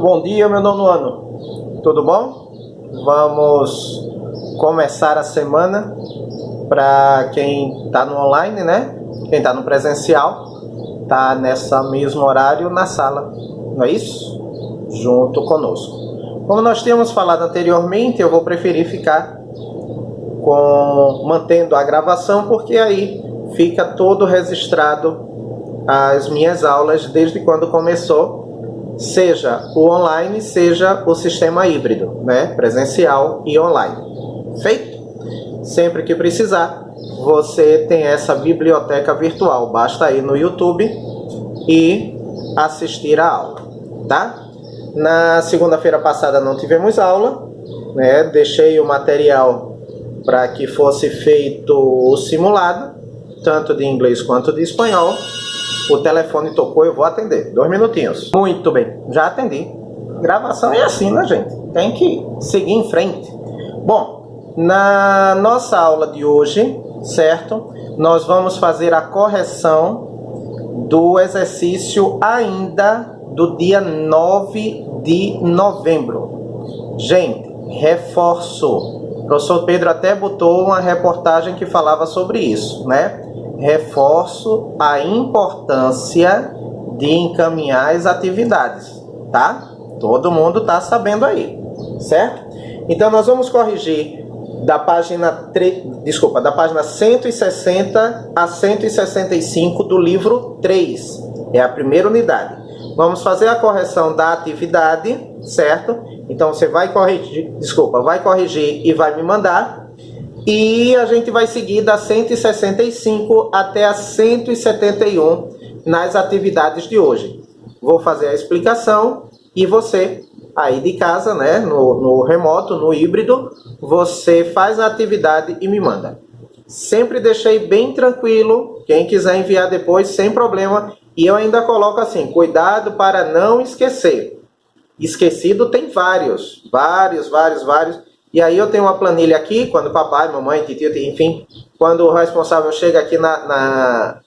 Bom dia, meu nono ano. Tudo bom? Vamos começar a semana. Para quem está no online, né? Quem está no presencial, está nessa mesmo horário na sala, não é isso? Junto conosco. Como nós tínhamos falado anteriormente, eu vou preferir ficar mantendo a gravação, porque aí fica todo registrado as minhas aulas desde quando começou, seja o online, seja o sistema híbrido, né? Presencial e online. Feito? Sempre que precisar, você tem essa biblioteca virtual. Basta ir no YouTube e assistir a aula, tá? Na segunda-feira passada não tivemos aula, né? Deixei o material para que fosse feito o simulado, tanto de inglês quanto de espanhol. O telefone tocou, eu vou atender. 2 minutinhos. Muito bem, já atendi. Gravação é assim, né, gente? Tem que seguir em frente. Bom, na nossa aula de hoje, certo? Nós vamos fazer a correção do exercício ainda do dia 9 de novembro. Gente, reforço. O professor Pedro até botou uma reportagem que falava sobre isso, né? Reforço a importância de encaminhar as atividades, tá? Todo mundo tá sabendo aí, certo? Então nós vamos corrigir da página 160 a 165 do livro 3. É a primeira unidade. Vamos fazer a correção da atividade, certo? Então você vai corrigir e vai me mandar. E a gente vai seguir da 165 até a 171 nas atividades de hoje. Vou fazer a explicação e você, aí de casa, né, no remoto, no híbrido, você faz a atividade e me manda. Sempre deixei bem tranquilo, quem quiser enviar depois, sem problema. E eu ainda coloco assim, cuidado para não esquecer. Esquecido tem vários. E aí eu tenho uma planilha aqui, quando papai, mamãe, titio, enfim, quando o responsável chega aqui na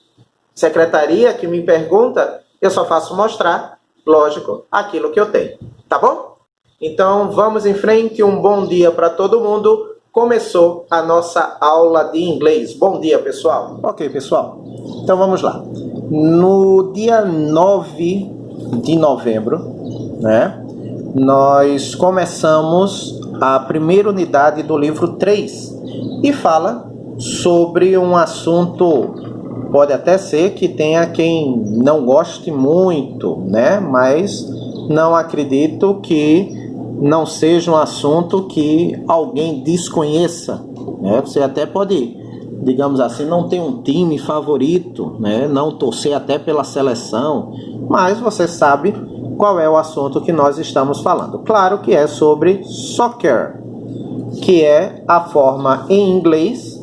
secretaria que me pergunta, eu só faço mostrar, lógico, aquilo que eu tenho. Tá bom? Então vamos em frente, um bom dia para todo mundo. Começou a nossa aula de inglês. Bom dia, pessoal. Ok, pessoal. Então vamos lá. No dia 9 de novembro, né, nós começamos a primeira unidade do livro 3 e fala sobre um assunto, pode até ser que tenha quem não goste muito, né, mas não acredito que não seja um assunto que alguém desconheça, né? Você até pode, digamos assim, não ter um time favorito, né? Não torcer até pela seleção, mas você sabe qual é o assunto que nós estamos falando. Claro que é sobre soccer, que é a forma em inglês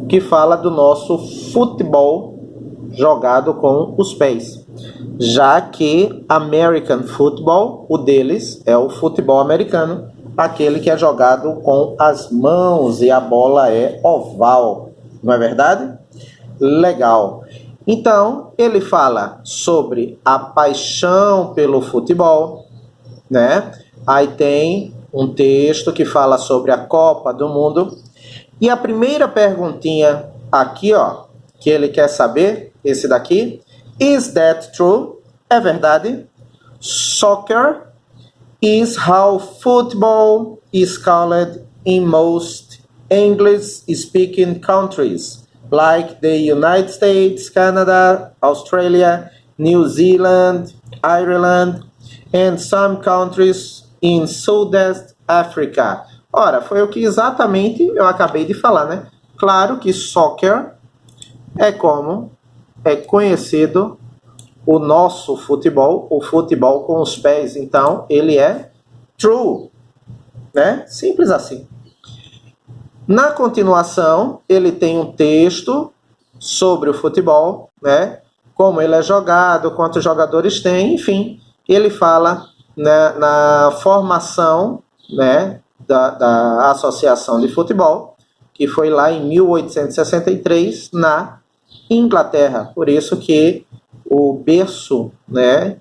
que fala do nosso futebol jogado com os pés. Já que American Football, o deles é o futebol americano, aquele que é jogado com as mãos e a bola é oval, não é verdade? Legal. Então, ele fala sobre a paixão pelo futebol, né? Aí tem um texto que fala sobre a Copa do Mundo. E a primeira perguntinha aqui, ó, que ele quer saber, esse daqui, is that true? É verdade? Soccer is how football is called in most English-speaking countries, like the United States, Canada, Australia, New Zealand, Ireland, and some countries in Southeast Africa. Ora, foi o que exatamente eu acabei de falar, né? Claro que soccer é como é conhecido o nosso futebol, o futebol com os pés. Então, ele é true, né? Simples assim. Na continuação, ele tem um texto sobre o futebol, né? Como ele é jogado, quantos jogadores tem, enfim. Ele fala, né, na formação, né, da Associação de Futebol, que foi lá em 1863, na Inglaterra. Por isso que o berço, né,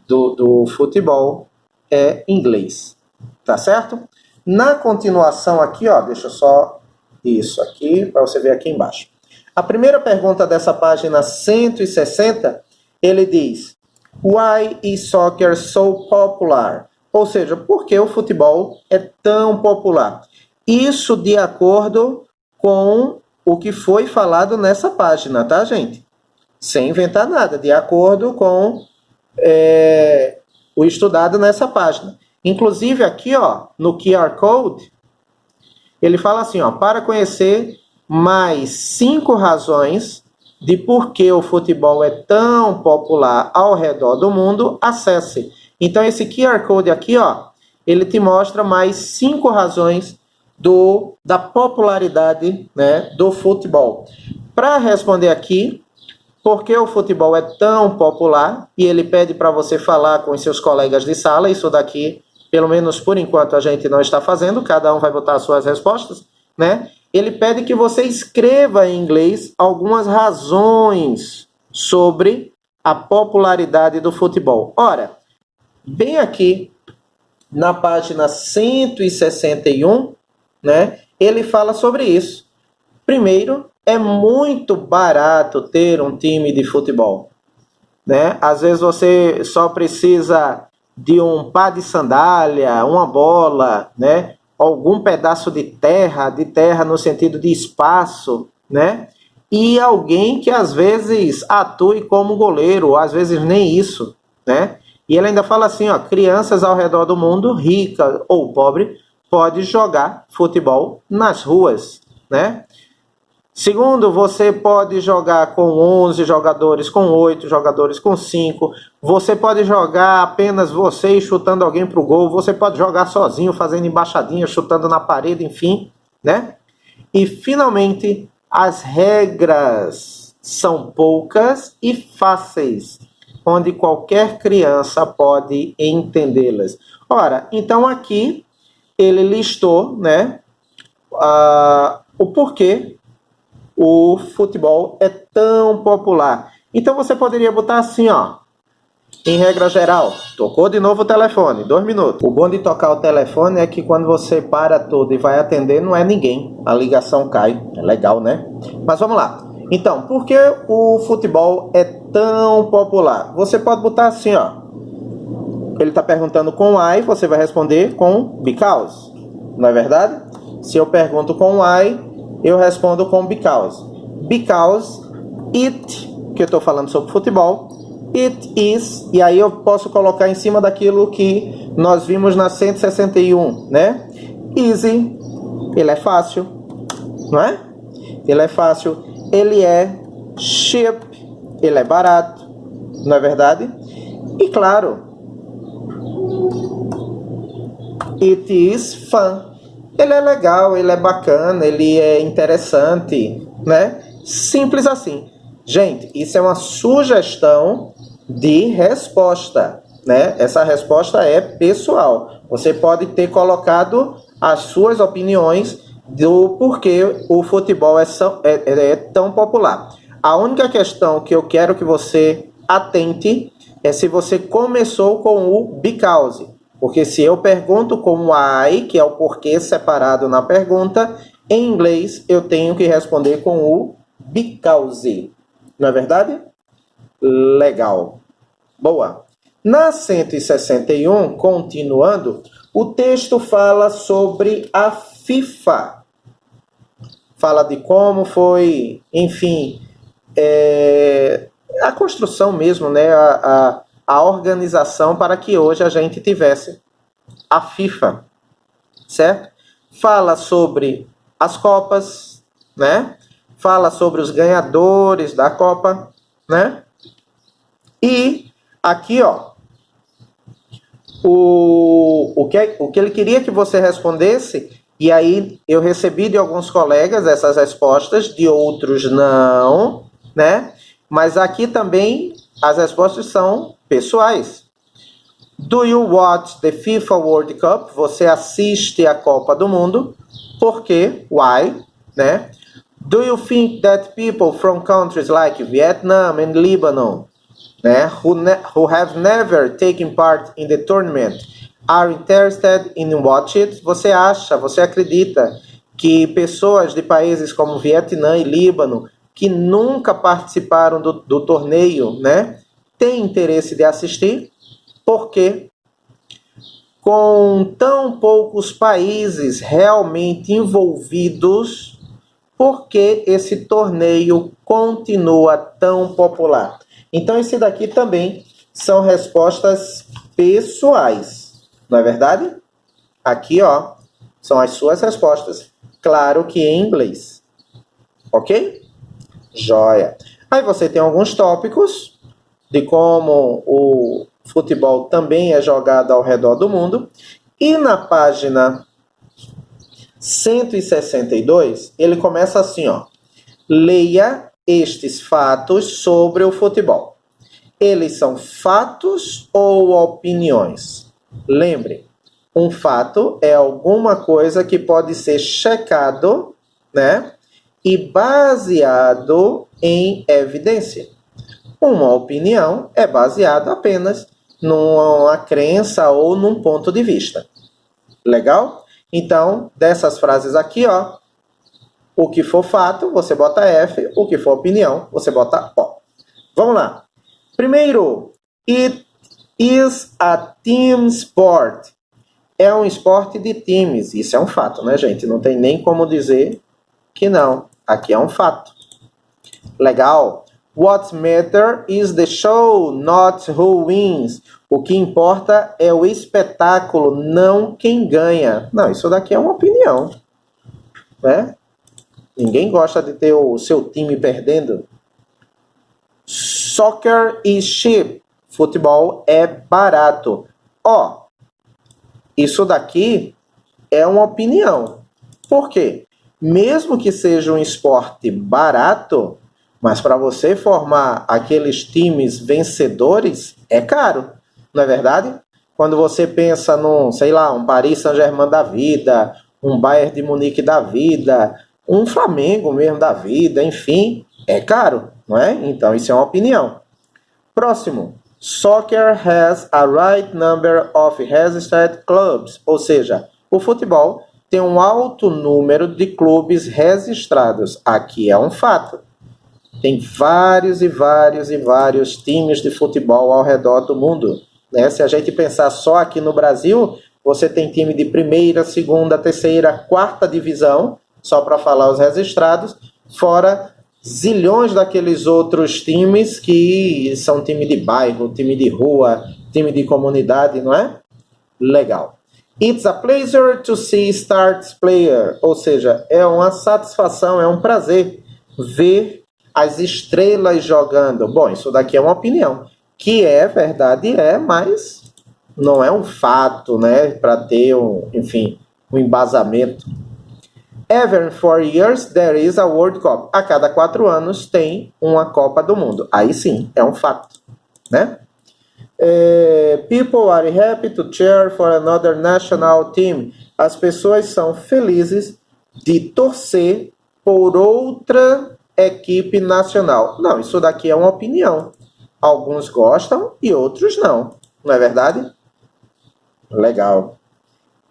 do futebol é inglês. Tá certo? Na continuação aqui, ó, deixa eu só isso aqui para você ver aqui embaixo. A primeira pergunta dessa página 160, ele diz: Why is soccer so popular? Ou seja, por que o futebol é tão popular? Isso de acordo com o que foi falado nessa página, tá, gente? Sem inventar nada, de acordo com o estudado nessa página. Inclusive aqui, ó, no QR Code, ele fala assim, ó, para conhecer mais 5 razões de por que o futebol é tão popular ao redor do mundo, acesse. Então esse QR Code aqui, ó, ele te mostra mais 5 razões da popularidade, né, do futebol. Para responder aqui, por que o futebol é tão popular, e ele pede para você falar com os seus colegas de sala, isso daqui, pelo menos por enquanto, a gente não está fazendo, cada um vai botar as suas respostas, né? Ele pede que você escreva em inglês algumas razões sobre a popularidade do futebol. Ora, bem aqui na página 161, né, ele fala sobre isso. Primeiro, é muito barato ter um time de futebol, né? Às vezes você só precisa de um par de sandália, uma bola, né? Algum pedaço de terra no sentido de espaço, né? E alguém que às vezes atue como goleiro, ou às vezes nem isso, né? E ele ainda fala assim, ó, crianças ao redor do mundo, rica ou pobre, pode jogar futebol nas ruas, né? Segundo, você pode jogar com 11 jogadores, com 8 jogadores, com 5. Você pode jogar apenas você chutando alguém para o gol. Você pode jogar sozinho, fazendo embaixadinha, chutando na parede, enfim, né? E, finalmente, as regras são poucas e fáceis, onde qualquer criança pode entendê-las. Ora, então aqui ele listou, né, o porquê o futebol é tão popular. Então você poderia botar assim, ó, em regra geral, tocou de novo o telefone, 2 minutos. O bom de tocar o telefone é que quando você para tudo e vai atender, não é ninguém, a ligação cai, é legal, né? Mas vamos lá. Então, por que o futebol é tão popular? Você pode botar assim, ó, ele está perguntando com why, você vai responder com because, não é verdade? Se eu pergunto com why, eu respondo com because. Because it, que eu estou falando sobre futebol, it is, e aí eu posso colocar em cima daquilo que nós vimos na 161, né? Easy, ele é fácil, não é? Ele é fácil. Ele é cheap, ele é barato, não é verdade? E claro, it is fun. Ele é legal, ele é bacana, ele é interessante, né? Simples assim. Gente, isso é uma sugestão de resposta, né? Essa resposta é pessoal. Você pode ter colocado as suas opiniões do porquê o futebol é tão popular. A única questão que eu quero que você atente é se você começou com o because. Porque se eu pergunto com why, que é o porquê separado na pergunta, em inglês eu tenho que responder com o because. Não é verdade? Legal. Boa. Na 161, continuando, o texto fala sobre a FIFA. Fala de como foi, enfim, a construção mesmo, né? A organização para que hoje a gente tivesse a FIFA, certo? Fala sobre as Copas, né? Fala sobre os ganhadores da Copa, né? E aqui, ó, o que ele queria que você respondesse, e aí eu recebi de alguns colegas essas respostas, de outros não, né? Mas aqui também as respostas são pessoais. Do you watch the FIFA World Cup? Você assiste a Copa do Mundo. Por quê? Why? Né? Do you think that people from countries like Vietnam and Lebanon, né, who have never taken part in the tournament, are interested in watch it. Você acredita que pessoas de países como Vietnã e Líbano, que nunca participaram do torneio, né, têm interesse de assistir? Por quê? Com tão poucos países realmente envolvidos, por que esse torneio continua tão popular? Então, esse daqui também são respostas pessoais, não é verdade? Aqui, ó, são as suas respostas. Claro que em inglês. Ok? Joia. Aí você tem alguns tópicos de como o futebol também é jogado ao redor do mundo. E na página 162, ele começa assim, ó. Leia estes fatos sobre o futebol. Eles são fatos ou opiniões? Lembre, um fato é alguma coisa que pode ser checado, né? E baseado em evidência. Uma opinião é baseada apenas numa crença ou num ponto de vista. Legal? Então, dessas frases aqui, ó, o que for fato, você bota F, o que for opinião, você bota O. Vamos lá. Primeiro, it is a team sport. É um esporte de times. Isso é um fato, né, gente? Não tem nem como dizer que não. Aqui é um fato. Legal. What matters is the show, not who wins. O que importa é o espetáculo, não quem ganha. Não, isso daqui é uma opinião, né? Ninguém gosta de ter o seu time perdendo. Soccer is cheap. Futebol é barato. Ó, isso daqui é uma opinião. Por quê? Mesmo que seja um esporte barato, mas para você formar aqueles times vencedores, é caro, não é verdade? Quando você pensa num, sei lá, um Paris Saint-Germain da vida, um Bayern de Munique da vida, um Flamengo mesmo da vida, enfim, é caro, não é? Então, isso é uma opinião. Próximo. Soccer has a right number of registered clubs. Ou seja, o futebol tem um alto número de clubes registrados. Aqui é um fato. Tem vários e vários e vários times de futebol ao redor do mundo, né? Se a gente pensar só aqui no Brasil, você tem time de primeira, segunda, terceira, quarta divisão, só para falar os registrados, fora zilhões daqueles outros times que são time de bairro, time de rua, time de comunidade, não é? Legal. It's a pleasure to see stars player, ou seja, é uma satisfação, é um prazer ver as estrelas jogando. Bom, isso daqui é uma opinião, que é verdade, mas não é um fato, né, para ter um embasamento. Every 4 years there is a World Cup. A cada 4 anos tem uma Copa do Mundo. Aí sim, é um fato, né? People are happy to cheer for another national team. As pessoas são felizes de torcer por outra equipe nacional. Não, isso daqui é uma opinião. Alguns gostam e outros não. Não é verdade? Legal.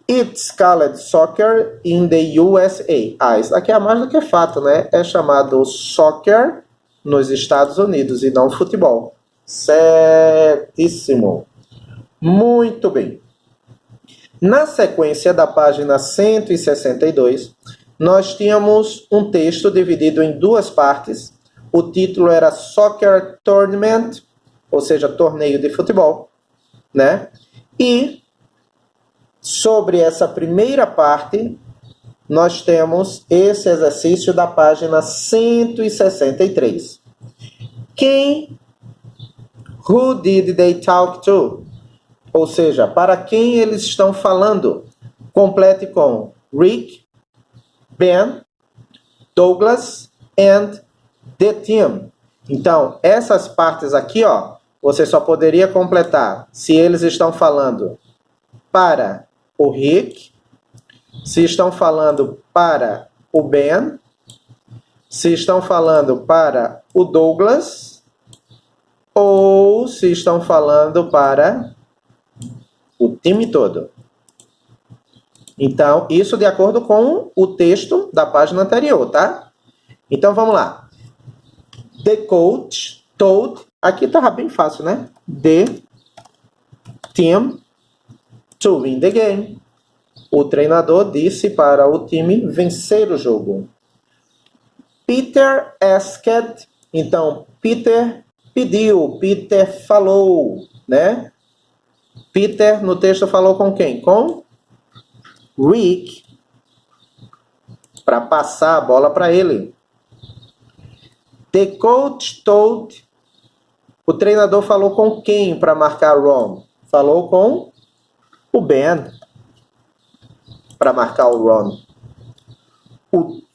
It's called soccer in the USA. Ah, isso daqui é mais do que fato, né? É chamado soccer nos Estados Unidos e não futebol. Certíssimo. Muito bem. Na sequência da página 162, nós tínhamos um texto dividido em duas partes. O título era Soccer Tournament, ou seja, torneio de futebol, né? E sobre essa primeira parte, nós temos esse exercício da página 163. Who did they talk to? Ou seja, para quem eles estão falando? Complete com Rick, Ben, Douglas and the team. Então, essas partes aqui, ó, você só poderia completar se eles estão falando para o Rick, se estão falando para o Ben, se estão falando para o Douglas, ou se estão falando para o time todo. Então, isso de acordo com o texto da página anterior, tá? Então, vamos lá. The coach told... Aqui estava bem fácil, né? The team to win the game. O treinador disse para o time vencer o jogo. Peter asked... Então, Peter pediu, Peter falou, né? Peter, no texto, falou com quem? Com Rick, para passar a bola para ele. The coach told... O treinador falou com quem para marcar Ron? Falou com o Ben, para marcar o Ron.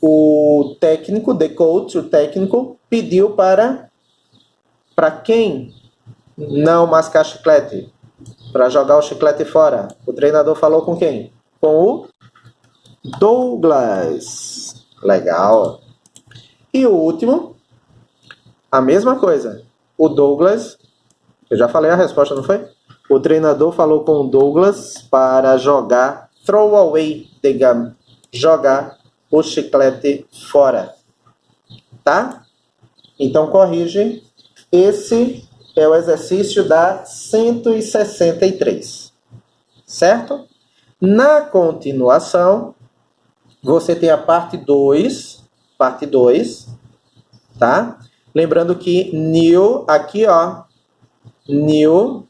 O técnico, the coach, o técnico, pediu para quem não mascar chiclete? Para jogar o chiclete fora. O treinador falou com quem? Com o Douglas. Legal. E o último, a mesma coisa. O Douglas, eu já falei a resposta, não foi? O treinador falou com o Douglas para jogar, throw away the gum, jogar o chiclete fora. Tá? Então corrige. Esse é o exercício da 163. Certo? Na continuação, você tem a parte 2, tá? Lembrando que new, aqui ó, new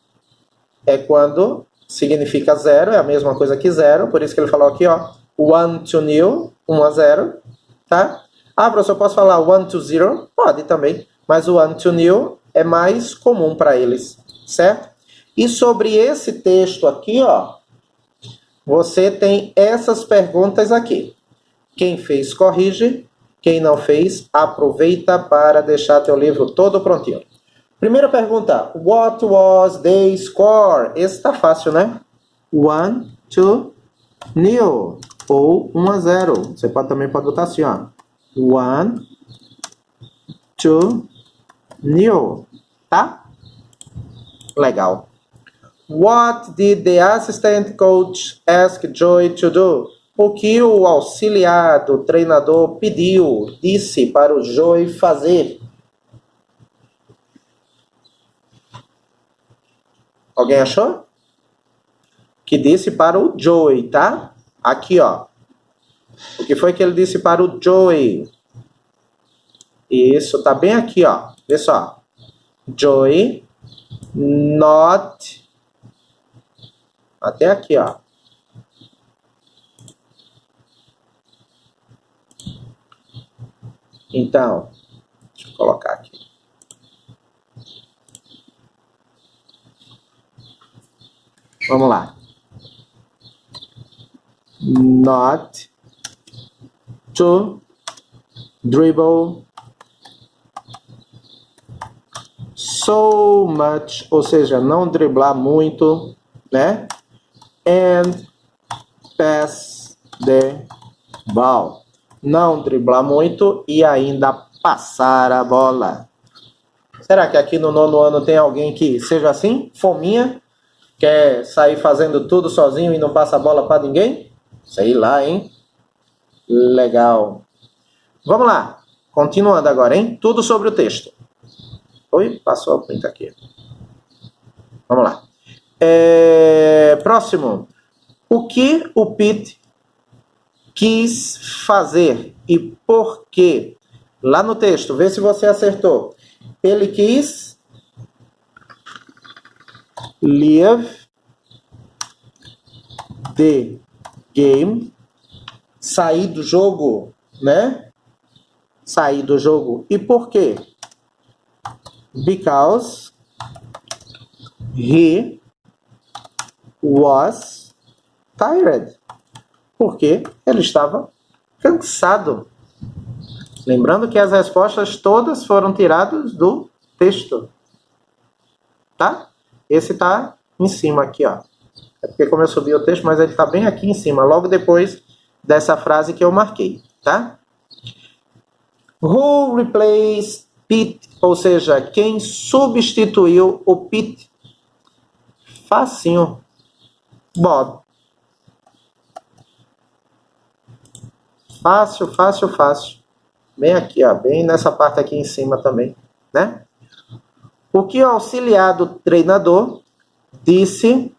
é quando significa 0, é a mesma coisa que 0, por isso que ele falou aqui ó, 1 to new, 1 a 0, tá? Ah, professor, eu posso falar 1 to 0? Pode também, mas o 1 to new é mais comum para eles, certo? E sobre esse texto aqui, ó, você tem essas perguntas aqui. Quem fez, corrige. Quem não fez, aproveita para deixar teu livro todo prontinho. Primeira pergunta. What was the score? Esse tá fácil, né? 1 to nil. Ou 1 a 0. Você também pode botar assim, ó. 1 to nil. Tá? Legal. What did the assistant coach ask Joy to do? O que o auxiliar do treinador disse para o Joey fazer? Alguém achou? Que disse para o Joey, tá? Aqui, ó. O que foi que ele disse para o Joey? Isso, tá bem aqui, ó. Vê só. Joey, not... Até aqui, ó. Então, deixa eu colocar aqui. Vamos lá. Not to dribble so much, ou seja, não driblar muito, né? And pass the ball. Não driblar muito e ainda passar a bola. Será que aqui no 9º ano tem alguém que seja assim? Fominha? Quer sair fazendo tudo sozinho e não passa a bola para ninguém? Sei lá, hein? Legal. Vamos lá. Continuando agora, hein? Tudo sobre o texto. Oi, passou a print aqui. Vamos lá. Próximo. O que o Pete quis fazer e por quê? Lá no texto, vê se você acertou. Ele quis leave the game, sair do jogo, né? Sair do jogo. E por quê? Because he was tired. Porque ele estava cansado. Lembrando que as respostas todas foram tiradas do texto. Tá? Esse tá em cima aqui, ó. É porque como eu subi o texto, mas ele tá bem aqui em cima, logo depois dessa frase que eu marquei, tá? Who replaced Pete? Ou seja, quem substituiu o Pete? Facinho. Bob. Fácil, fácil, fácil. Bem aqui, ó, bem nessa parte aqui em cima também, né? O que o auxiliar do treinador disse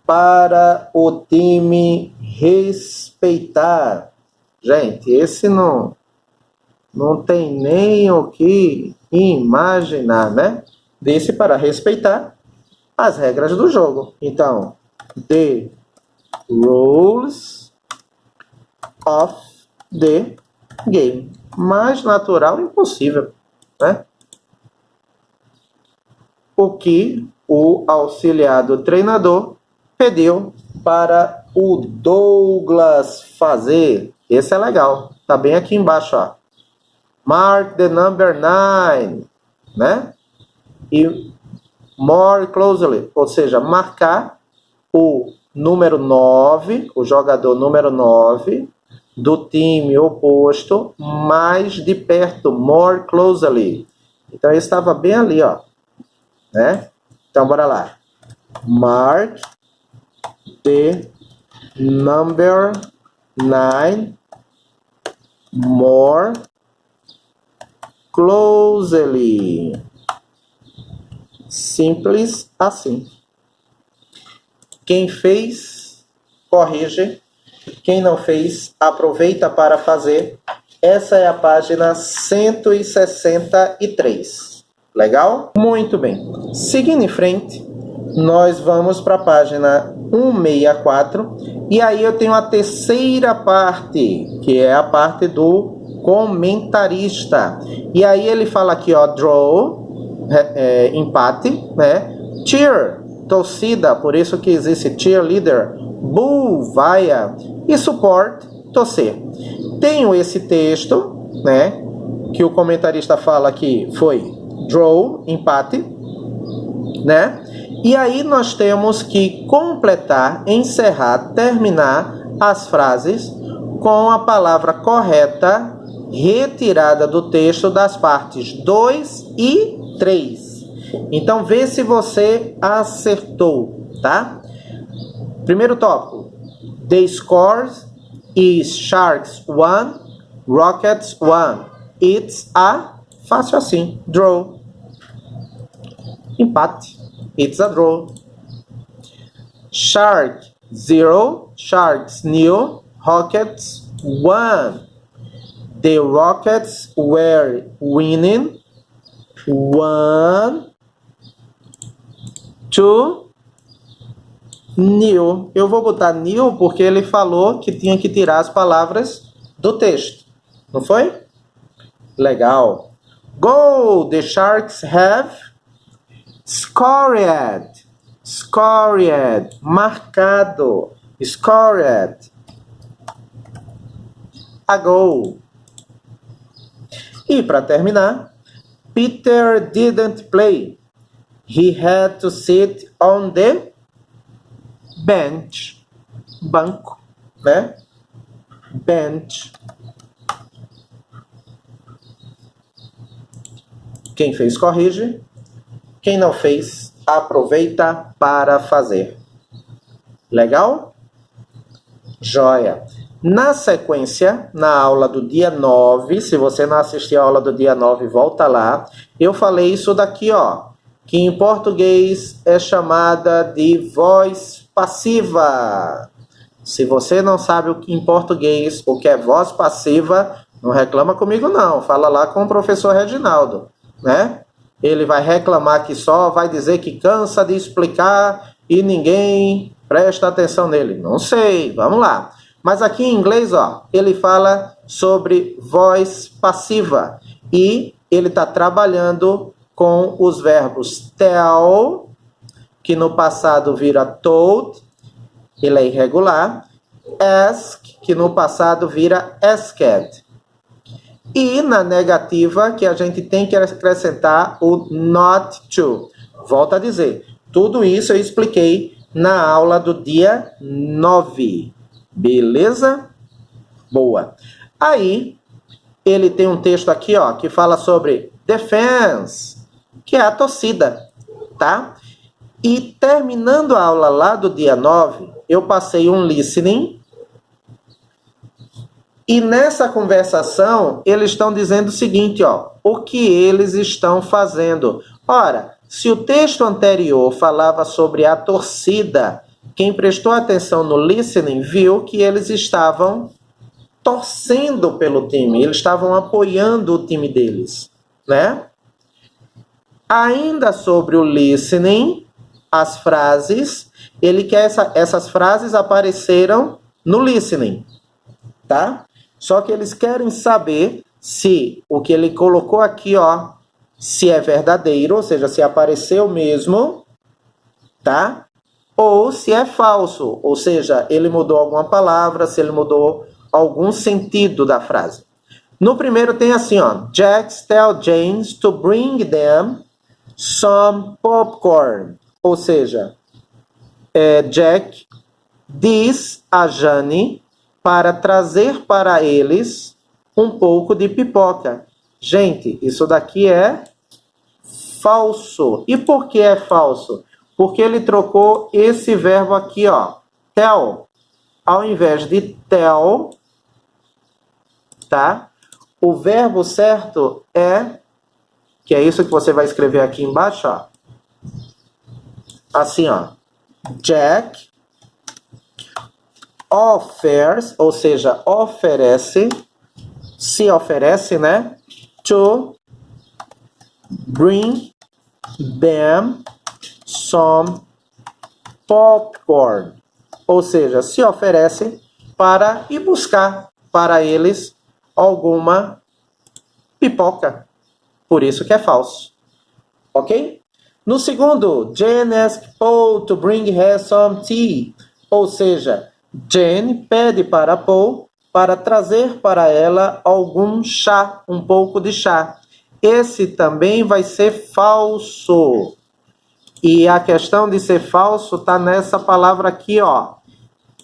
para o time respeitar? Gente, esse não tem nem o que imaginar, né? Disse para respeitar as regras do jogo. Então, the rules of the game. Mais natural impossível, né? O que o auxiliar do treinador pediu para o Douglas fazer. Esse é legal. Tá bem aqui embaixo, ó. Mark the number 9, né? E more closely, ou seja, marcar o número 9, o jogador número 9 do time oposto mais de perto, more closely. Então, ele estava bem ali, ó, né? Então, bora lá. Mark the number 9 more closely. Simples assim. Quem fez, corrige. Quem não fez, aproveita para fazer. Essa é a página 163. Legal? Muito bem. Seguindo em frente, nós vamos para a página 164. E aí eu tenho a terceira parte, que é a parte do comentarista. E aí ele fala aqui, ó, draw, empate, né? Cheer, torcida, por isso que existe cheerleader. Boo, vaia. E support, torcer. Tenho esse texto, né? Que o comentarista fala que foi draw, empate, né? E aí nós temos que completar, encerrar, terminar as frases com a palavra correta retirada do texto das partes 2 e 3. Então, vê se você acertou, tá? Primeiro tópico. The score is Sharks 1, Rockets 1. It's a... Fácil assim. Draw. Empate. It's a draw. Shark 0, Sharks nil, Rockets 1. The Rockets were winning 1-2. Nil. Eu vou botar nil porque ele falou que tinha que tirar as palavras do texto. Não foi? Legal. Goal. The Sharks have scored. Scored. Marcado. Scored. A goal. E para terminar, Peter didn't play. He had to sit on the bench. Banco, né? Bench. Quem fez, corrige. Quem não fez, aproveita para fazer. Legal? Joia. Na sequência, na aula do dia 9, se você não assistiu a aula do dia 9, volta lá. Eu falei isso daqui, ó, que em português é chamada de voz passiva. Se você não sabe em português o que é voz passiva, não reclama comigo não. Fala lá com o professor Reginaldo, né? Ele vai reclamar que só, vai dizer que cansa de explicar e ninguém presta atenção nele. Não sei, vamos lá. Mas aqui em inglês, ó, ele fala sobre voz passiva. E ele está trabalhando com os verbos tell, que no passado vira told, ele é irregular. Ask, que no passado vira asked. E na negativa, que a gente tem que acrescentar o not to. Volto a dizer, tudo isso eu expliquei na aula do dia 9. Beleza? Boa. Aí, ele tem um texto aqui, ó, que fala sobre defense, que é a torcida, tá? E terminando a aula lá do dia 9, eu passei um listening. E nessa conversação, eles estão dizendo o seguinte, ó, o que eles estão fazendo. Ora, se o texto anterior falava sobre a torcida, quem prestou atenção no listening viu que eles estavam torcendo pelo time, eles estavam apoiando o time deles, né? Ainda sobre o listening, as frases, ele quer essas frases apareceram no listening, tá? Só que eles querem saber se o que ele colocou aqui, ó, se é verdadeiro, ou seja, se apareceu mesmo, tá? Ou se é falso, ou seja, ele mudou alguma palavra, se ele mudou algum sentido da frase. No primeiro tem assim, ó, Jack tell James to bring them some popcorn. Ou seja, Jack diz a Jane para trazer para eles um pouco de pipoca. Gente, isso daqui é falso. E por que é falso? Porque ele trocou esse verbo aqui, ó, tell. Ao invés de tell, tá? O verbo certo é, que é isso que você vai escrever aqui embaixo, ó. Assim, ó. Jack offers, ou seja, oferece, se oferece, né? To bring them some popcorn. Ou seja, se oferece para ir buscar para eles alguma pipoca. Por isso que é falso. Ok? No segundo, Jane asks Paul to bring her some tea. Ou seja, Jane pede para Paul para trazer para ela algum chá, um pouco de chá. Esse também vai ser falso. E a questão de ser falso está nessa palavra aqui, ó.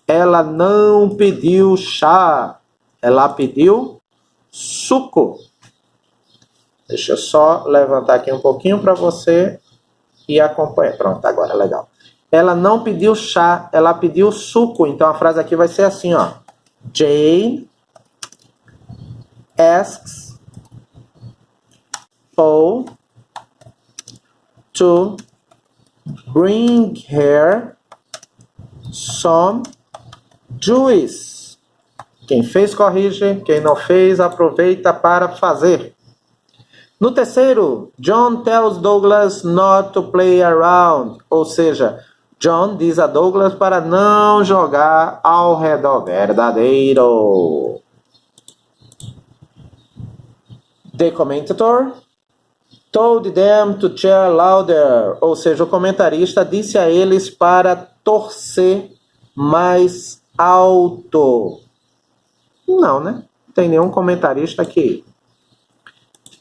Ela não pediu chá, ela pediu suco. Deixa eu só levantar aqui um pouquinho para você e acompanhar. Pronto, agora, legal. Ela não pediu chá, ela pediu suco. Então a frase aqui vai ser assim, ó. Jane asks Paul to bring her some juice. Quem fez, corrige. Quem não fez, aproveita para fazer. No terceiro, John tells Douglas not to play around. Ou seja, John diz a Douglas para não jogar ao redor. Verdadeiro. The commentator told them to cheer louder. Ou seja, o comentarista disse a eles para torcer mais alto. Não, né? Não tem nenhum comentarista aqui.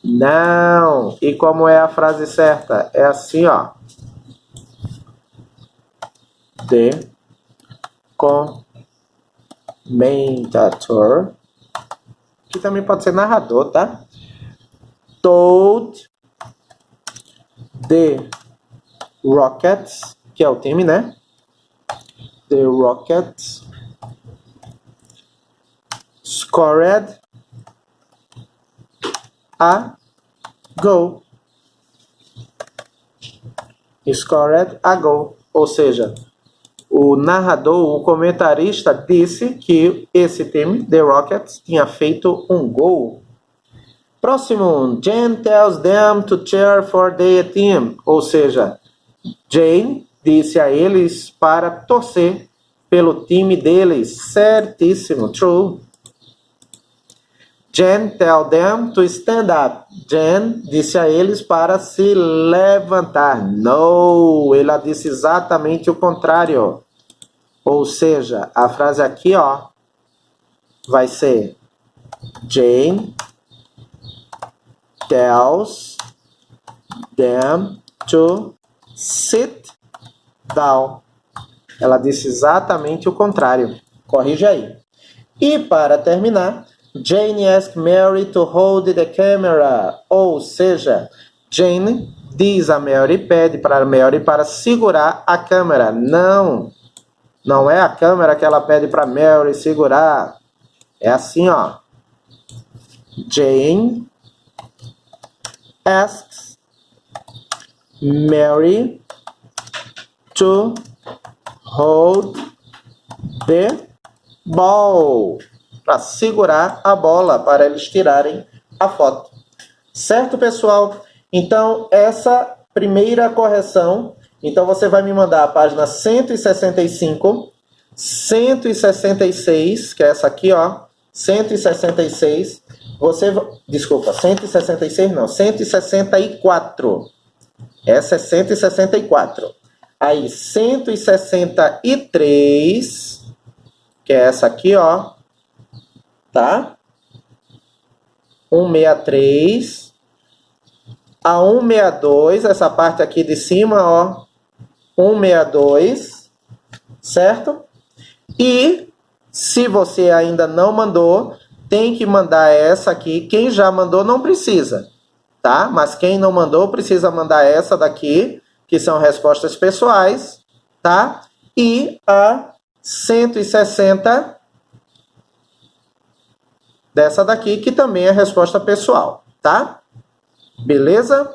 Não. E como é a frase certa? É assim, ó. The commentator, que também pode ser narrador, tá? Told the Rockets, que é o time, né? The Rockets scored a goal. Scored a goal. Ou seja, o narrador, o comentarista disse que esse time, The Rockets, tinha feito um gol. Próximo, Jane tells them to cheer for their team. Ou seja, Jane disse a eles para torcer pelo time deles. Certíssimo, true. Jane tell them to stand up. Jane disse a eles para se levantar. No, ela disse exatamente o contrário. Ou seja, a frase aqui, ó, vai ser Jane tells them to sit down. Ela disse exatamente o contrário. Corrige aí. E para terminar, Jane asks Mary to hold the camera. Ou seja, Jane diz a Mary, pede para a Mary para segurar a câmera. Não, não é a câmera que ela pede para a Mary segurar. É assim, ó. Jane asks Mary to hold the ball. Para segurar a bola, para eles tirarem a foto. Certo, pessoal? Então, essa primeira correção, então você vai me mandar a página 165, 166, que é essa aqui, ó, 166, desculpa, 166 não, 164, essa é 164, aí 163, que é essa aqui, ó, tá? 163, a 162, essa parte aqui de cima, ó, 162, certo? E se você ainda não mandou, tem que mandar essa aqui. Quem já mandou não precisa, tá? Mas quem não mandou precisa mandar essa daqui, que são respostas pessoais, tá? E a 160 dessa daqui, que também é resposta pessoal, tá? Beleza?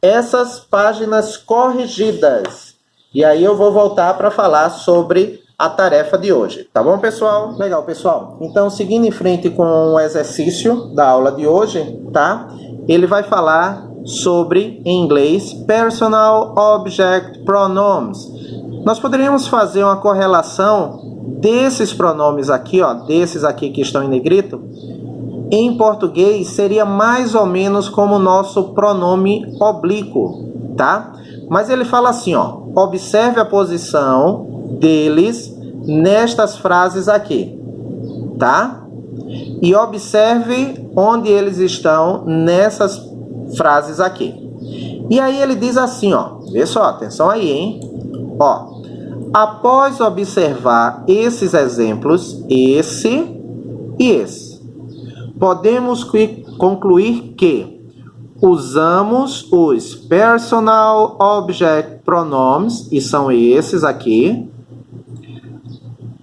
Essas páginas corrigidas. E aí eu vou voltar para falar sobre a tarefa de hoje. Tá bom, pessoal? Legal, pessoal. Então, seguindo em frente com o exercício da aula de hoje, tá? Ele vai falar sobre, em inglês, Personal Object Pronouns. Nós poderíamos fazer uma correlação desses pronomes aqui, ó, desses aqui que estão em negrito. Em português, seria mais ou menos como o nosso pronome oblíquo, tá? Mas ele fala assim, ó, observe a posição deles nestas frases aqui, tá? E observe onde eles estão nessas frases aqui. E aí ele diz assim, ó, vê só, atenção aí, hein? Ó, após observar esses exemplos, esse e esse, podemos concluir que usamos os personal object pronouns, e são esses aqui,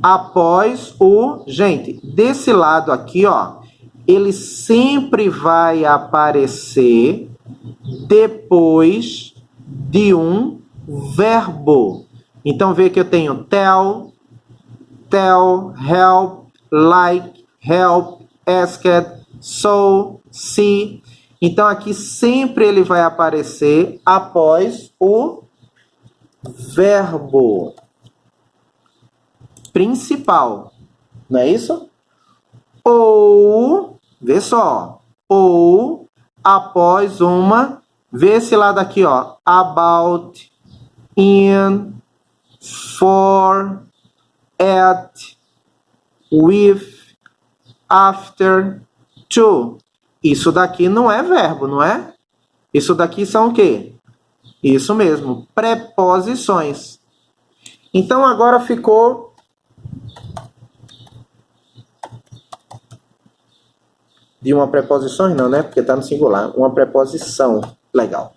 após o... Gente, desse lado aqui, ó, ele sempre vai aparecer depois de um verbo. Então, vê que eu tenho tell, help, like, help, asked, so, see. Então, aqui sempre ele vai aparecer após o verbo principal. Não é isso? Ou, vê só, ou após uma, vê esse lado aqui, ó, about, in, for, at, with, after, to. Isso daqui não é verbo, não é? Isso daqui são o quê? Isso mesmo, preposições. Então, agora ficou... De uma preposição não, né? Porque está no singular. Uma preposição. Legal.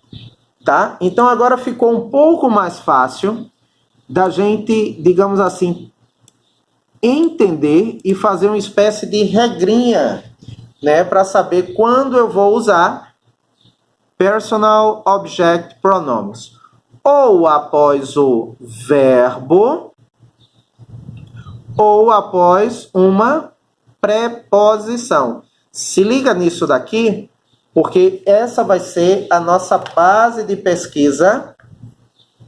Tá? Então, agora ficou um pouco mais fácil da gente, digamos assim, entender e fazer uma espécie de regrinha, né? Para saber quando eu vou usar personal object pronouns. Ou após o verbo, ou após uma preposição. Se liga nisso daqui, porque essa vai ser a nossa base de pesquisa,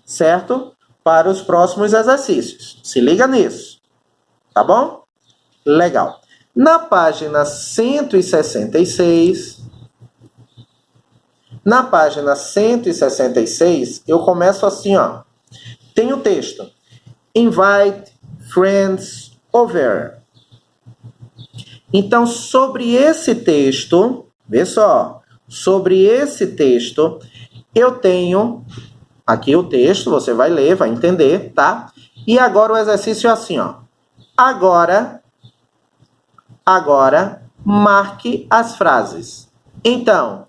certo? Para os próximos exercícios. Se liga nisso, tá bom? Legal. Na página 166, eu começo assim, ó. Tem o texto. Invite friends over. Então, sobre esse texto, vê só, sobre esse texto, eu tenho aqui o texto, você vai ler, vai entender, tá? E agora o exercício é assim, ó. Agora, marque as frases. Então,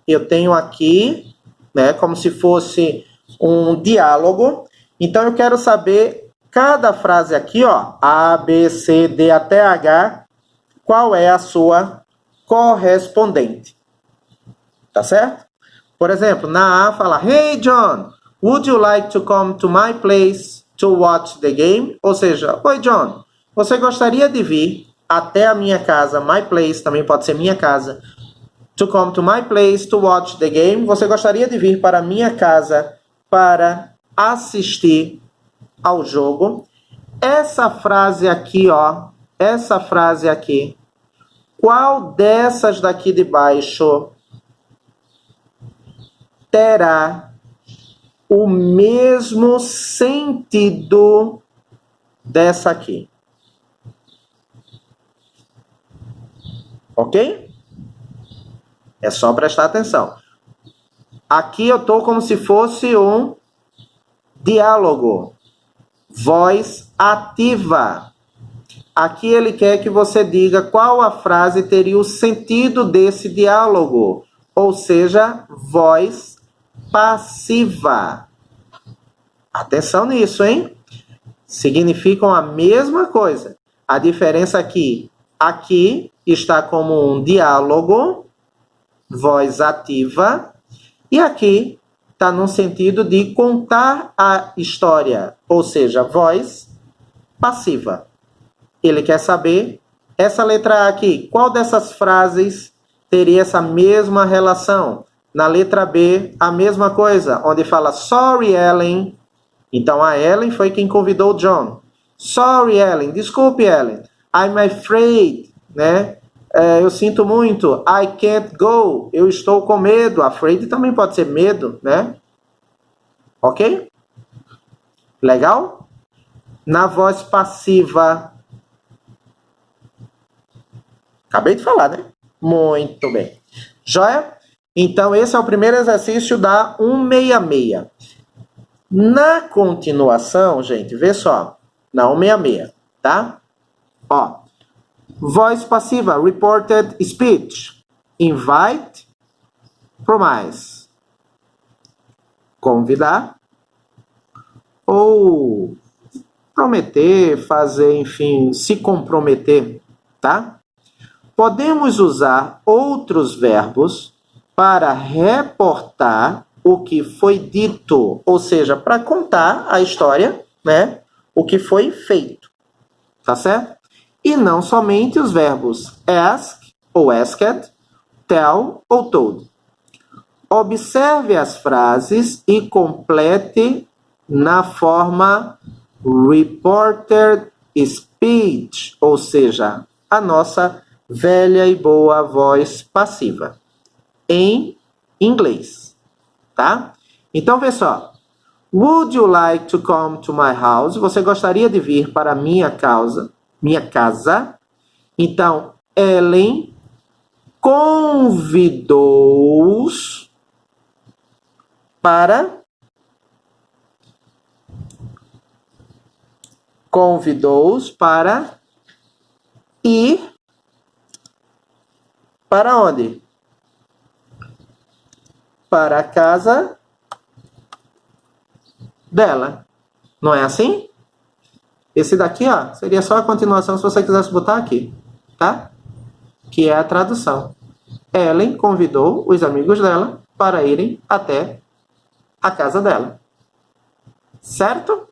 eu tenho aqui né? Como se fosse um diálogo. Então eu quero saber cada frase aqui, ó, A, B, C, D até H, qual é a sua correspondente. Tá certo? Por exemplo, na A fala: Hey John, would you like to come to my place to watch the game? Ou seja, oi John, você gostaria de vir até a minha casa? My place também pode ser minha casa. To come to my place to watch the game. Você gostaria de vir para a minha casa para assistir ao jogo? Essa frase aqui, ó, essa frase aqui, qual dessas daqui de baixo terá o mesmo sentido dessa aqui? Ok? É só prestar atenção. Aqui eu estou como se fosse um diálogo. Voz ativa. Aqui ele quer que você diga qual a frase teria o sentido desse diálogo. Ou seja, voz passiva. Atenção nisso, hein? Significam a mesma coisa. A diferença aqui está como um diálogo, voz ativa, e aqui está no sentido de contar a história, ou seja, voz passiva. Ele quer saber, essa letra A aqui, qual dessas frases teria essa mesma relação? Na letra B, a mesma coisa, onde fala Sorry, Ellen. Então, a Ellen foi quem convidou o John. Sorry, Ellen. Desculpe, Ellen. I'm afraid, né? Eu sinto muito. I can't go. Eu estou com medo. Afraid também pode ser medo, né? Ok? Legal? Na voz passiva. Acabei de falar, né? Muito bem. Joia? Então, esse é o primeiro exercício da 166. Na continuação, gente, vê só. Na 166, tá? Ó. Voz passiva, reported speech. Invite, promise. Convidar. Ou prometer, fazer, enfim, se comprometer, tá? Podemos usar outros verbos para reportar o que foi dito, ou seja, para contar a história, né? O que foi feito, tá certo? E não somente os verbos ask ou asked, tell ou told. Observe as frases e complete na forma reported speech, ou seja, a nossa velha e boa voz passiva, em inglês, tá? Então, vê só. Would you like to come to my house? Você gostaria de vir para minha casa? Então, Ellen convidou-os para ir para onde? Para a casa dela. Não é assim? Esse daqui, ó, seria só a continuação se você quisesse botar aqui, tá? Que é a tradução. Ellen convidou os amigos dela para irem até a casa dela. Certo?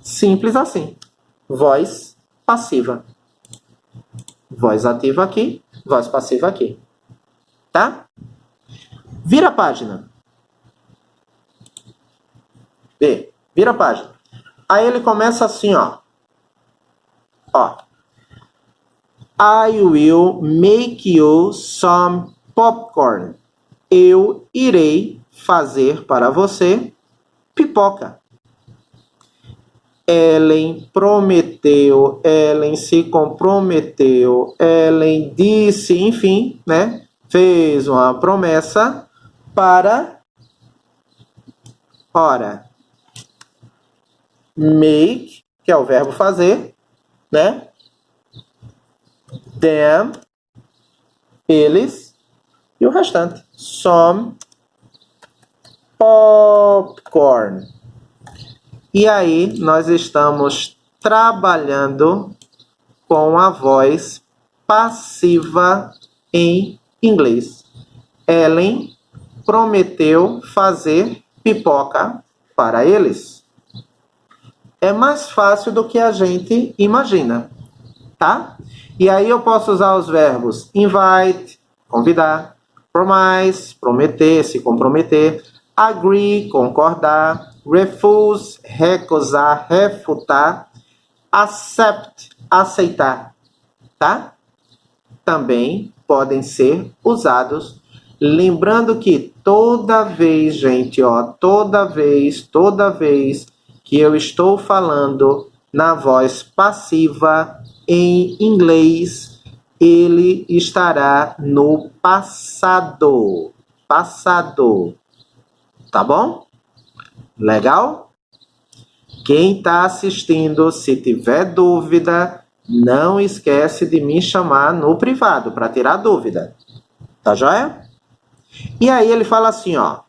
Simples assim. Voz passiva. Voz ativa aqui, voz passiva aqui. Tá? Vira a página. B. Vira a página. Aí ele começa assim, ó. Ó. I will make you some popcorn. Eu irei fazer para você pipoca. Ellen prometeu, Ellen se comprometeu, Ellen disse, enfim, né? Fez uma promessa para, ora, make, que é o verbo fazer, né? Them, eles, e o restante, some popcorn. E aí, nós estamos trabalhando com a voz passiva em inglês. Ellen prometeu fazer pipoca para eles. É mais fácil do que a gente imagina, tá? E aí eu posso usar os verbos invite, convidar, promise, prometer, se comprometer, agree, concordar, refuse, recusar, refutar, accept, aceitar, tá? Também podem ser usados, lembrando que toda vez, gente, ó, toda vez que eu estou falando na voz passiva em inglês, ele estará no passado. Passado. Tá bom? Legal? Quem está assistindo, se tiver dúvida, não esquece de me chamar no privado para tirar dúvida. Tá joia? E aí ele fala assim, ó.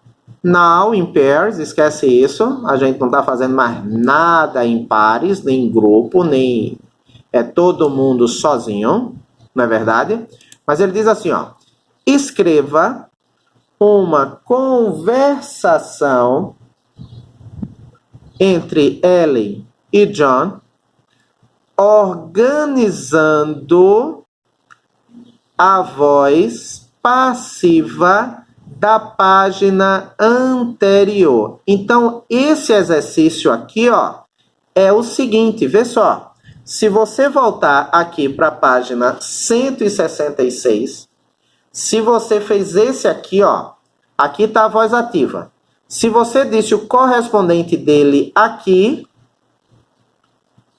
Now in pairs, esquece isso. A gente não está fazendo mais nada em pares, nem em grupo, nem é todo mundo sozinho, não é verdade? Mas ele diz assim, ó. Escreva uma conversação entre Ellen e John, organizando a voz passiva da página anterior. Então, esse exercício aqui, ó, é o seguinte, vê só. Se você voltar aqui para a página 166, se você fez esse aqui, ó, aqui está a voz ativa. Se você disse o correspondente dele aqui,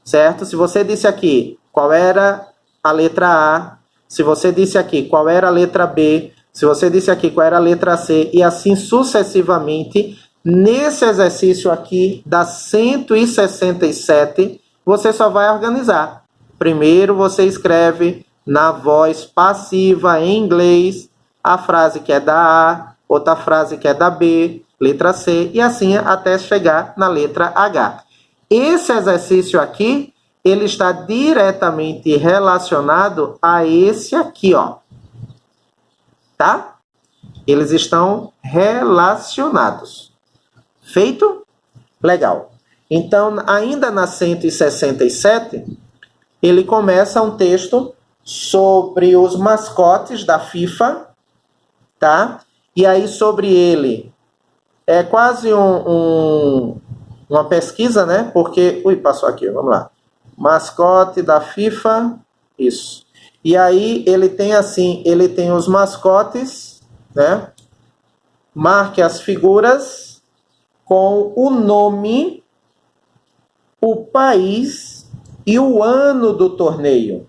certo? Se você disse aqui qual era a letra A, se você disse aqui qual era a letra B, se você disse aqui qual era a letra C, e assim sucessivamente, nesse exercício aqui da 167, você só vai organizar. Primeiro você escreve na voz passiva em inglês a frase que é da A, outra frase que é da B, letra C, e assim até chegar na letra H. Esse exercício aqui, ele está diretamente relacionado a esse aqui, ó. Tá? Eles estão relacionados. Feito? Legal. Então, ainda na 167, ele começa um texto sobre os mascotes da FIFA, tá? E aí sobre ele é quase uma pesquisa, né? Porque... Ui, passou aqui, vamos lá. Mascote da FIFA, isso. E aí ele tem assim, ele tem os mascotes, né? Marque as figuras com o nome, o país e o ano do torneio.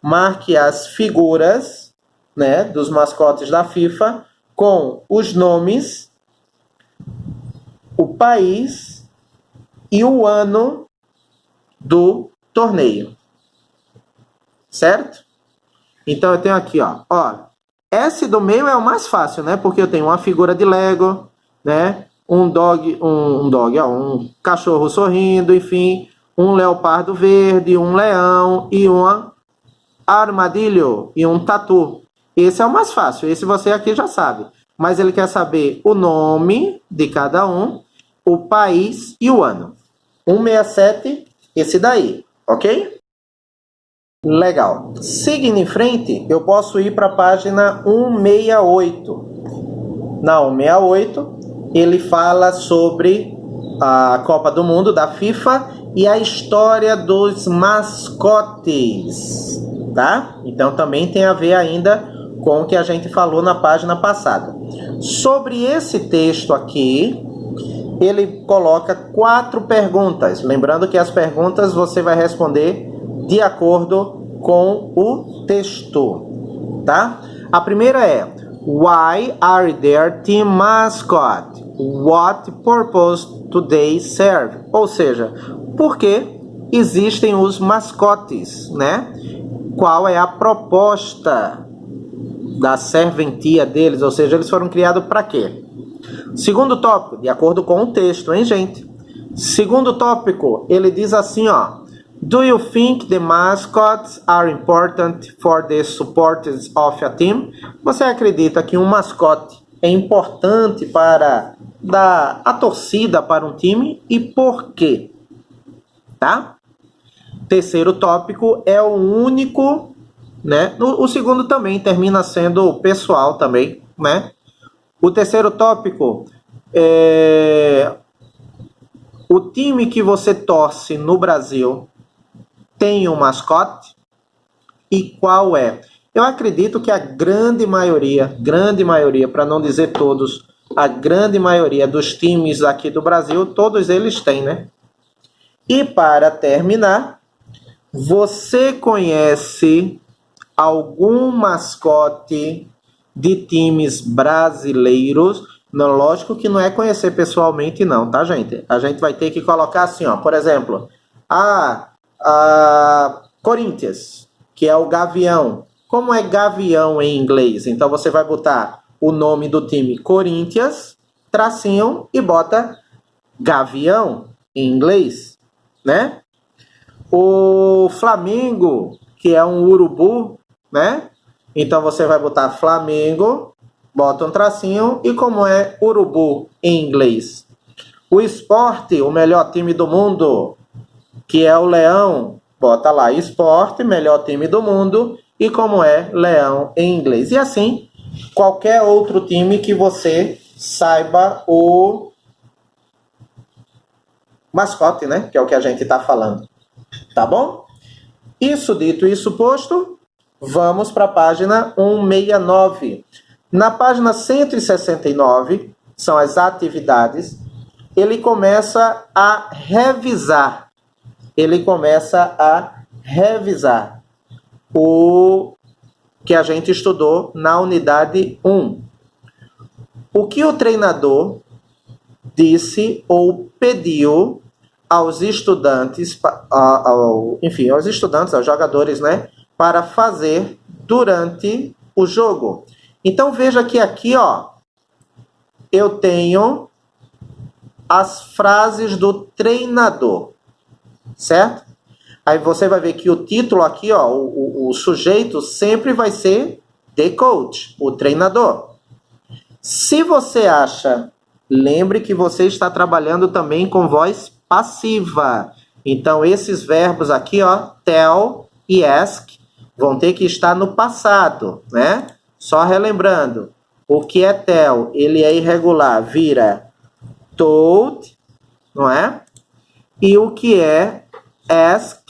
Marque as figuras, né, dos mascotes da FIFA com os nomes, o país e o ano do torneio. Certo? Então eu tenho aqui, ó, esse do meio é o mais fácil, né? Porque eu tenho uma figura de Lego, né? Um cachorro sorrindo, enfim, um leopardo verde, um leão e uma armadilho e um tatu. Esse é o mais fácil, esse você aqui já sabe. Mas ele quer saber o nome de cada um, o país e o ano. 167, esse daí, ok? Legal. Seguindo em frente, eu posso ir para a página 168. Na 168, ele fala sobre a Copa do Mundo da FIFA e a história dos mascotes, tá? Então também tem a ver ainda com o que a gente falou na página passada. Sobre esse texto aqui, ele coloca 4 perguntas. Lembrando que as perguntas você vai responder de acordo com o texto, tá? A primeira é: Why are there team mascot? What purpose do they serve? Ou seja, por que existem os mascotes, né? Qual é a proposta da serventia deles? Ou seja, eles foram criados para quê? Segundo tópico, de acordo com o texto, hein, gente? Segundo tópico, ele diz assim, ó. Do you think the mascots are important for the supporters of a team? Você acredita que um mascote é importante para dar a torcida para um time? E por quê? Tá? Terceiro tópico é o único, né? O segundo também termina sendo pessoal também, né? O terceiro tópico é o time que você torce no Brasil tem um mascote? E qual é? Eu acredito que a grande maioria, para não dizer todos, a grande maioria dos times aqui do Brasil, todos eles têm, né? E para terminar, você conhece algum mascote de times brasileiros? Não, lógico que não é conhecer pessoalmente não, tá, gente? A gente vai ter que colocar assim, ó, por exemplo, a Corinthians, que é o Gavião. Como é Gavião em inglês? Então você vai botar o nome do time Corinthians, tracinho, e bota Gavião em inglês, né? O Flamengo, que é um urubu, né? Então você vai botar Flamengo, bota um tracinho, e como é urubu em inglês? O Sport, o melhor time do mundo, que é o Leão, bota lá Sport, melhor time do mundo, e como é Leão em inglês. E assim, qualquer outro time que você saiba o mascote, né? Que é o que a gente está falando. Tá bom? Isso dito, isso posto, vamos para a página 169. Na página 169, são as atividades, ele começa a revisar. O que a gente estudou na unidade 1. O que o treinador disse ou pediu aos estudantes, aos jogadores, né, para fazer durante o jogo. Então veja que aqui, ó, eu tenho as frases do treinador, certo? Aí você vai ver que o título aqui, ó, o sujeito sempre vai ser the coach, o treinador. Se você acha, lembre que você está trabalhando também com voz passiva. Então esses verbos aqui, ó, tell e ask, vão ter que estar no passado, né? Só relembrando, o que é tell, ele é irregular, vira told, não é? E o que é ask,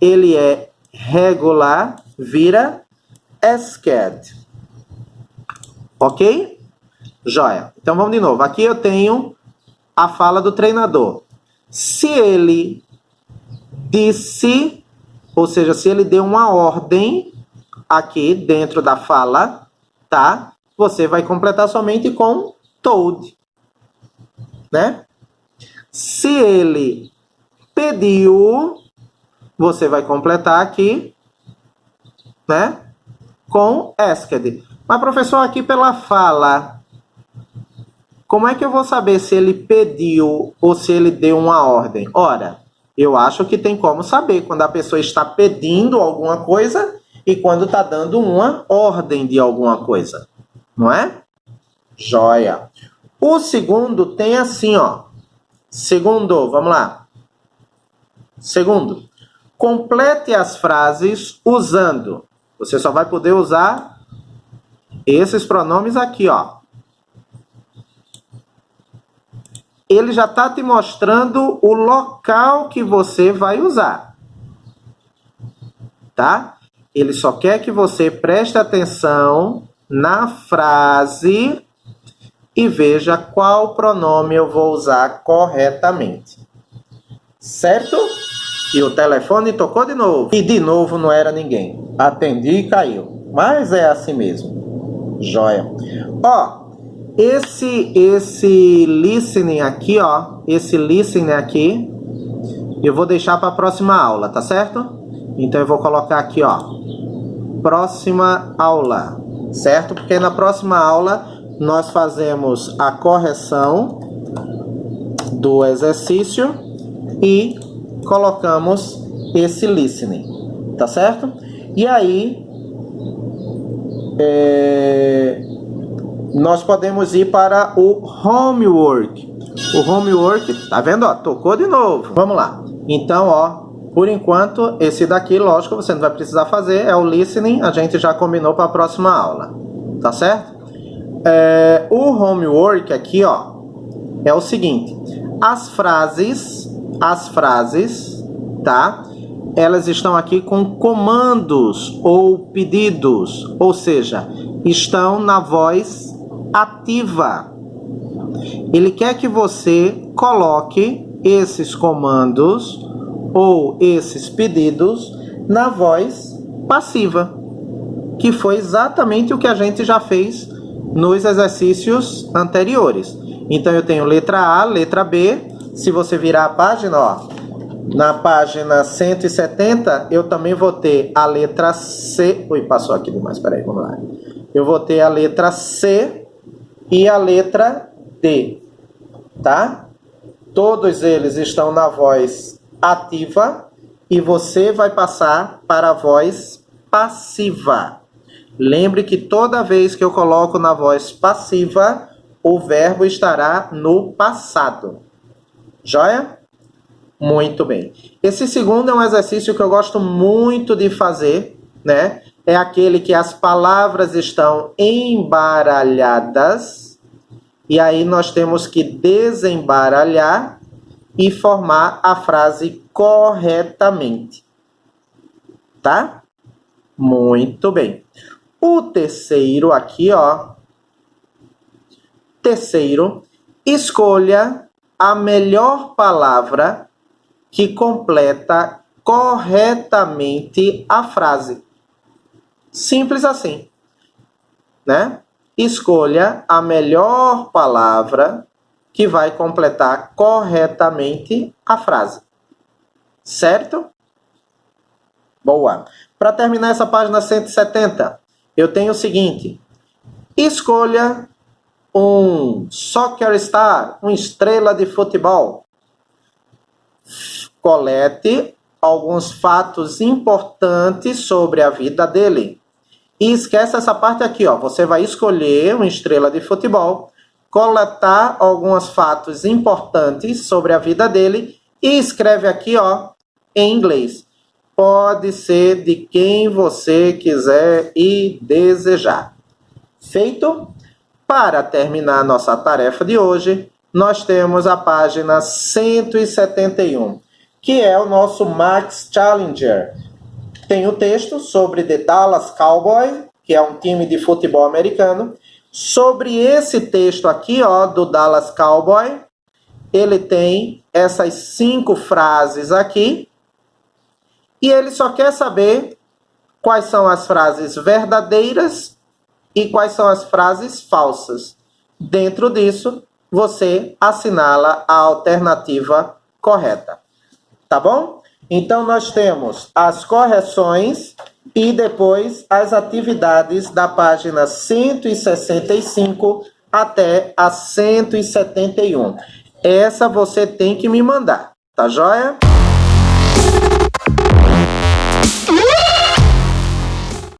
ele é regular, vira asked. Ok? Joia. Então vamos de novo. Aqui eu tenho a fala do treinador. Se ele disse, ou seja, se ele deu uma ordem aqui dentro da fala, tá? Você vai completar somente com told, né? Se ele pediu, você vai completar aqui, né? Com asked. Mas, professor, aqui pela fala, como é que eu vou saber se ele pediu ou se ele deu uma ordem? Ora, eu acho que tem como saber quando a pessoa está pedindo alguma coisa e quando está dando uma ordem de alguma coisa, não é? Joia. O segundo tem assim, ó. Segundo, vamos lá. Segundo, complete as frases usando. Você só vai poder usar esses pronomes aqui, ó. Ele já está te mostrando o local que você vai usar, tá? Ele só quer que você preste atenção na frase e veja qual pronome eu vou usar corretamente. Certo? E o telefone tocou de novo. E de novo não era ninguém. Atendi e caiu. Mas é assim mesmo. Joia. Ó, esse listening aqui, ó, esse listening aqui, eu vou deixar para a próxima aula, tá certo? Então eu vou colocar aqui, ó, próxima aula, certo? Porque na próxima aula nós fazemos a correção do exercício e colocamos esse listening, tá certo? E aí, nós podemos ir para o homework. O homework, tá vendo, ó, tocou de novo. Vamos lá. Então, ó, por enquanto, esse daqui, lógico, você não vai precisar fazer, é o listening, a gente já combinou para a próxima aula, tá certo? O homework aqui, ó, é o seguinte, as frases, tá? Elas estão aqui com comandos ou pedidos, ou seja, estão na voz ativa. Ele quer que você coloque esses comandos ou esses pedidos na voz passiva, que foi exatamente o que a gente já fez nos exercícios anteriores. Então eu tenho letra A, letra B. Se você virar a página, ó, na página 170, eu também vou ter a letra C. Ui, passou aqui demais, peraí, vamos lá. Eu vou ter a letra C e a letra D, tá? Todos eles estão na voz ativa e você vai passar para a voz passiva. Lembre que toda vez que eu coloco na voz passiva, o verbo estará no passado. Joia? Muito bem. Esse segundo é um exercício que eu gosto muito de fazer, né? É aquele que as palavras estão embaralhadas e aí nós temos que desembaralhar e formar a frase corretamente. Tá? Muito bem. O terceiro aqui, ó. Terceiro, escolha a melhor palavra que completa corretamente a frase. Simples assim, né? Escolha a melhor palavra que vai completar corretamente a frase. Certo? Boa. Para terminar essa página 170, eu tenho o seguinte. Escolha um soccer star, uma estrela de futebol. Colete alguns fatos importantes sobre a vida dele. E esquece essa parte aqui, ó. Você vai escolher uma estrela de futebol, coletar alguns fatos importantes sobre a vida dele e escreve aqui, ó, em inglês. Pode ser de quem você quiser e desejar. Feito? Para terminar nossa tarefa de hoje, nós temos a página 171, que é o nosso Max Challenger. Tem o texto sobre The Dallas Cowboys, que é um time de futebol americano. Sobre esse texto aqui, ó, do Dallas Cowboy, ele tem essas 5 frases aqui. E ele só quer saber quais são as frases verdadeiras e quais são as frases falsas. Dentro disso, você assinala a alternativa correta. Tá bom? Então, nós temos as correções e depois as atividades da página 165 até a 171. Essa você tem que me mandar, tá joia?